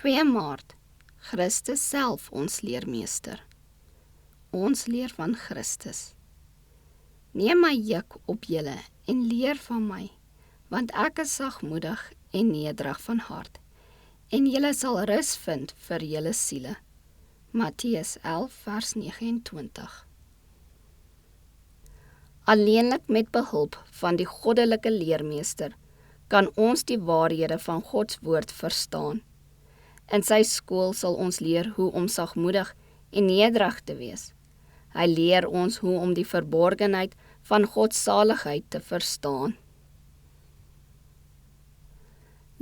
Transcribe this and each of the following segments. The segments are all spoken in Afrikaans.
2 Maart, Christus self ons leermeester. Ons leer van Christus. Neem my juk op julle en leer van my, want ek is sagmoedig en nederig van hart, en julle sal rus vind vir julle siele. Matteus 11 vers 29. Alleenlik met behulp van die goddelike leermeester kan ons die waarhede van Gods woord verstaan. In sy skool sal ons leer hoe om sagmoedig en nederig te wees. Hy leer ons hoe om die verborgenheid van Gods saligheid te verstaan.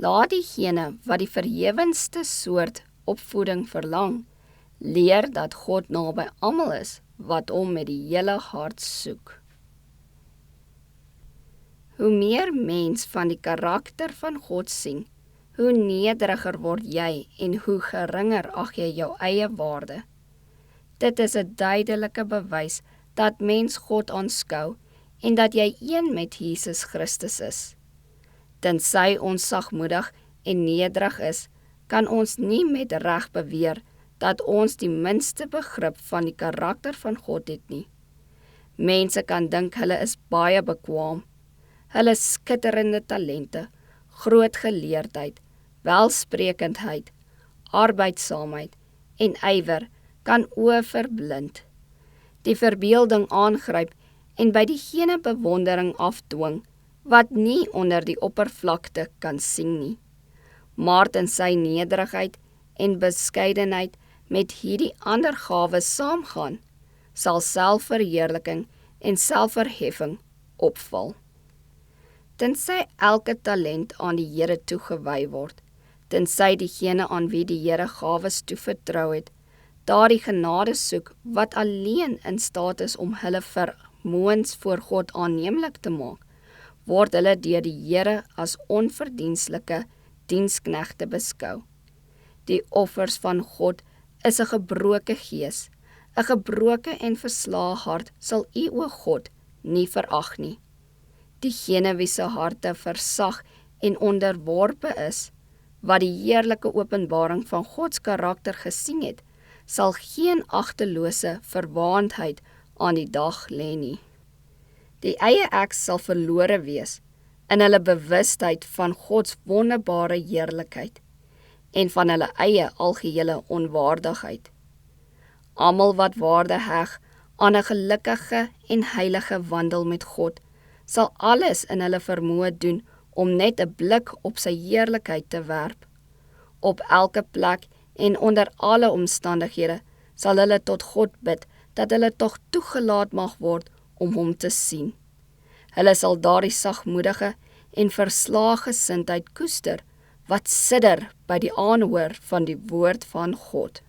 Laat diegene wat die verhewenste soort opvoeding verlang, leer dat God naby almal is wat hom met die hele hart soek. Hoe meer mens van die karakter van God sien, hoe nederiger word jy en hoe geringer ag jy jou eie waarde. Dit is 'n duidelike bewys dat mens God aanskou en dat jy een met Jesus Christus is. Tensy ons sagmoedig en nederig is, kan ons nie met reg beweer dat ons die minste begrip van die karakter van God het nie. Mense kan dink hulle is baie bekwaam. Hulle skitterende talente, groot geleerdheid, welsprekendheid, arbeidsaamheid en ywer kan oë verblind. Die verbeelding aangryp en by diegene bewondering afdwing wat nie onder die oppervlakte kan sien nie. Maar in sy nederigheid en beskeidenheid met hierdie ander gawes saamgaan, sal selfverheerliking en selfverheffing opval. Tensy elke talent aan die Here toegewy word, tensy diegene aan wie die Here gawes toevertrou het, daardie genade soek wat alleen in staat is om hulle vermoëns voor God aanneemlik te maak, word hulle deur die Here as onverdienstelike diensknegte beskou. Die offers van God is 'n gebroke gees, 'n gebroke en verslae hart sal U, o God, nie verag nie. Diegene wie se harte versag en onderworpe is, wat die heerlike openbaring van Gods karakter gesien het, sal geen agtelose verwaandheid aan die dag lê nie. Die eie ek sal verlore wees in hulle bewustheid van Gods wonderbare heerlikheid en van hulle eie algehele onwaardigheid. Almal wat waarde heg aan 'n gelukkige en heilige wandel met God, sal alles in hulle vermoë doen om net 'n blik op sy heerlikheid te werp. Op elke plek en onder alle omstandighede sal hulle tot God bid dat hulle tog toegelaat mag word om hom te sien. Hulle sal daardie sagmoedige en verslae gesindheid koester wat sidder by die aanhoor van die woord van God.